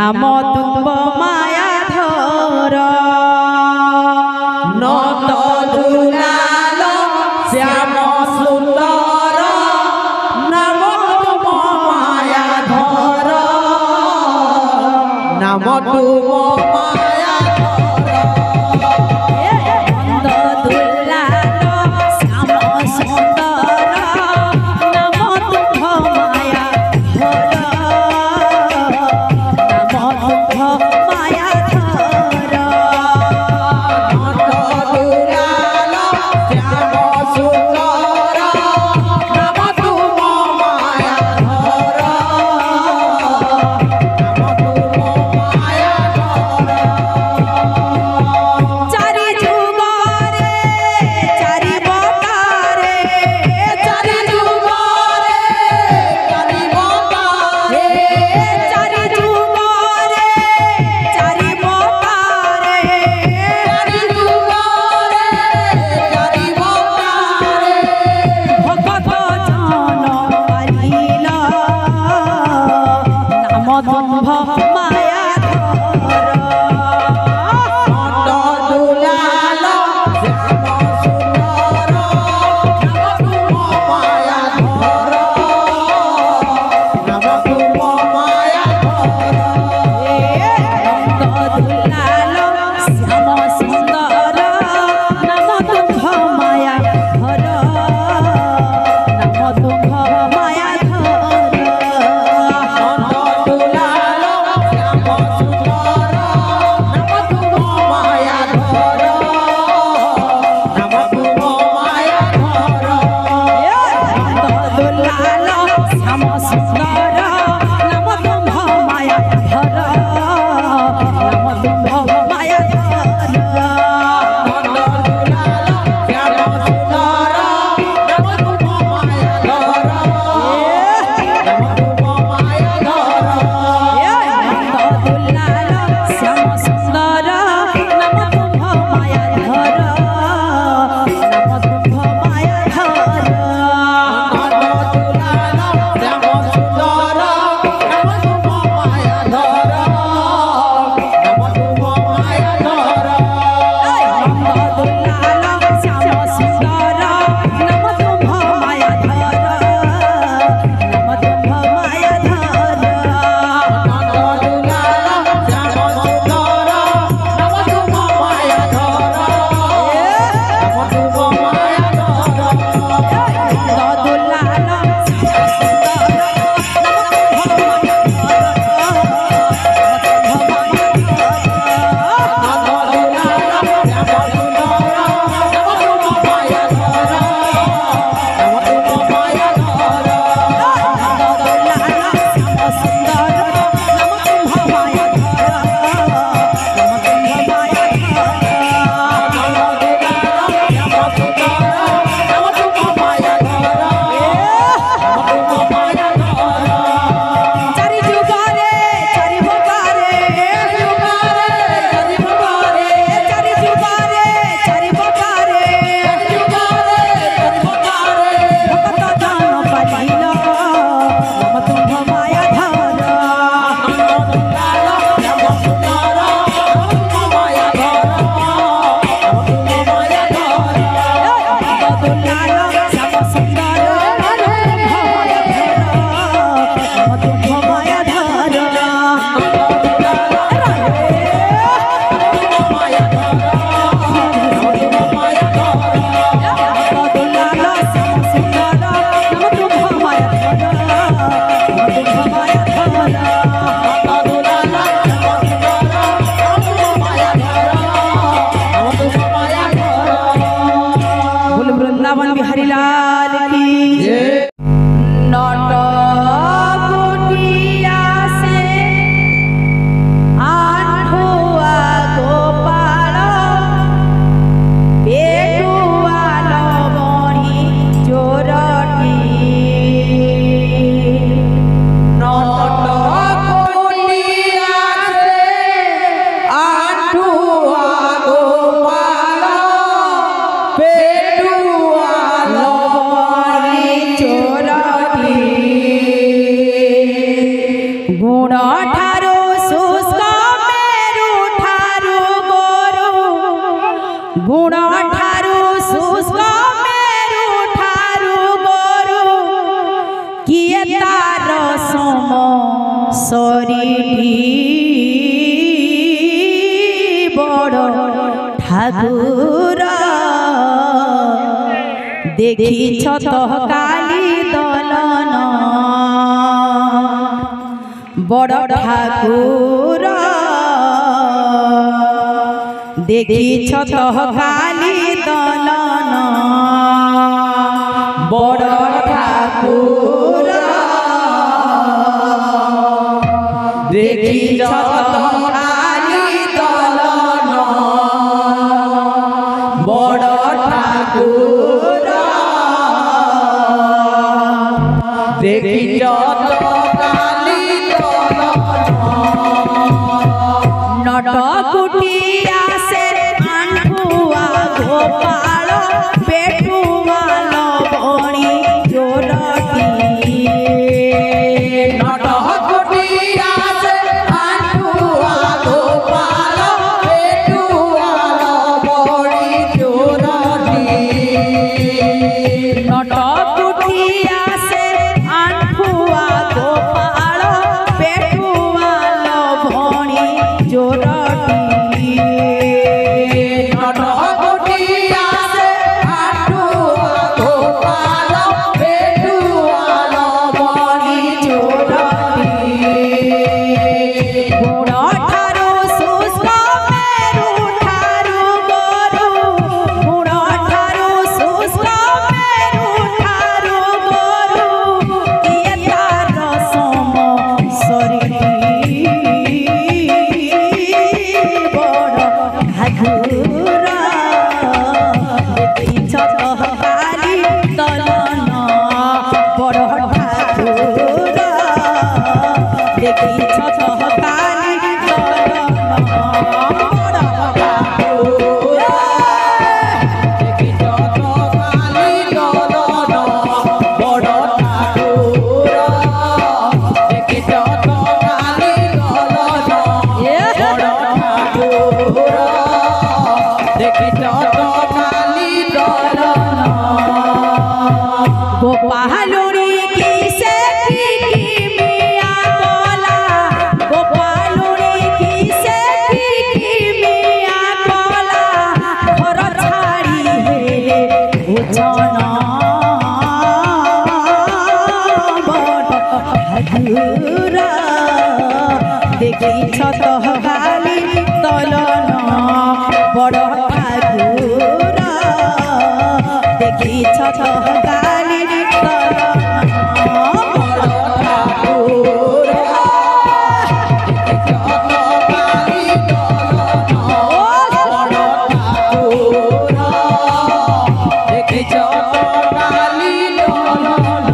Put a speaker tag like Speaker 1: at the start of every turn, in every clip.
Speaker 1: नाम तुंब माया धर
Speaker 2: नत दुलाल श्याम सुंदर नाम तुम माया धर नाम तुम माया
Speaker 1: पेटुआ लोमड़ी चोरटी ঠাকুর দেখিছ তো কালী দলন বড় ঠাকুর দেখিছ তো কালী দলন
Speaker 2: বড় ঠাকুর দেখিছ তো কালী দলন বড় ঠাকুর দেখিছ তো কালী দলন
Speaker 1: নটকুটিয়া সে আঁঠুয়া গোপাল পেটুয়াল বণি জোরটি
Speaker 2: নটকুটিয়া সে আঁঠুয়া গোপাল পেটুয়াল বণি জোরটি
Speaker 1: নটকুটিয়া সে আঁঠুয়া গোপাল পেটুয়াল বণি জোরটি
Speaker 2: নটকুটিয়া সে আঁঠুয়া গোপাল পেটুয়াল বণি জোরটি
Speaker 1: গোড় ঠারু শুষ্ক মেরু ঠারু গরু গোড় ঠারু শুষ্ক মেরু ঠারু গরু ইয়ে তার সম শরীর বড় ঠাকুর দেখিছ তো কালী দলন বড় ঠাকুর দেখিছ তো কালী দলন বড় ঠাকুর
Speaker 2: দেখিছ তো কালী দলন বড় ঠাকুর দেখিছ তো কালী দলন বড় ঠাকুর দেখিছ তো কালী দলন
Speaker 1: গোপালুনি কিসে কি মিয়া কলা গোপালুনি কিসে কি মিয়া কলা ঘর ছাড়ি হেলে উচন বড় ঠাকুর দেখিছ তো কালী দলন বড় ঠাকুর দেখিছ তো কালী দলন
Speaker 2: বড় ঠাকুর দেখিছ তো কালী দলন বড় ঠাকুর দেখিছ তো কালী দলন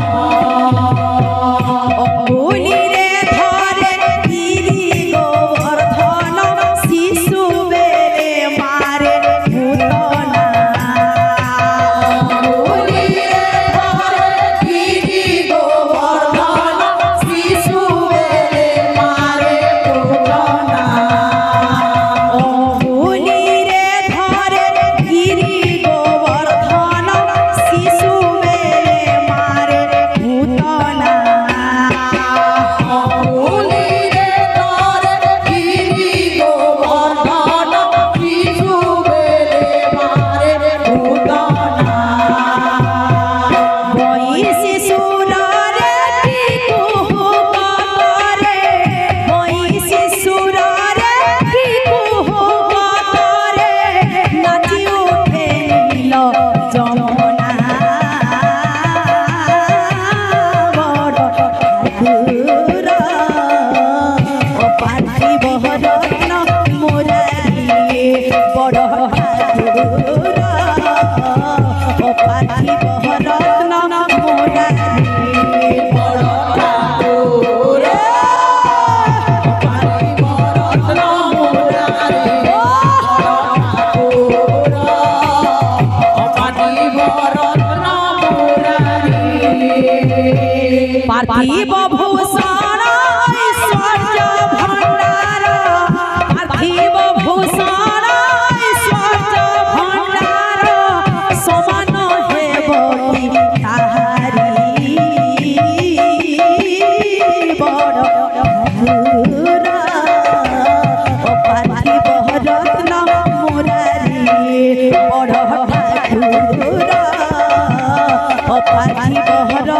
Speaker 1: অঙ্গুলিরে ধরে গিরি গোবর্ধন শিশু বেলে মারে ভূতনা
Speaker 2: অঙ্গুলিরে ধরে গিরি গোবর্ধন শিশু বেলে মারে পুতনা
Speaker 1: অঙ্গুলিরে ধরে গিরি গোবর্ধন শিশু বেলে মারে ভূতনা
Speaker 2: অঙ্গুলিরে ধরে গিরি গোবর্ধন শিশু বেলে মারে পুতনা
Speaker 1: বইসি সুরারে টিকুহু কতরে বইসি সুরারে টিকুহু কতরে নাচি উঠে নীল যমুনা বড় ঠাকুর ও পার্থিব রত্ন মুরারি বড় ঠাকুর ও পার্থিব রত্ন মুরারি
Speaker 2: বড় ঠাকুর পার্থিব রত্ন মুরারি বড় ঠাকুর পার্থিব রত্ন মুরারি
Speaker 1: পার্থিব ভূষণ ঐশ্বর্য ভণ্ডার পার্থিব ভূষণ ঐশ্বর্য ভণ্ডার সমান হেব কি তাহারি বড় ঠাকুর ও পার্থিব রত্ন মুরারি ঠাকুর পার্থিব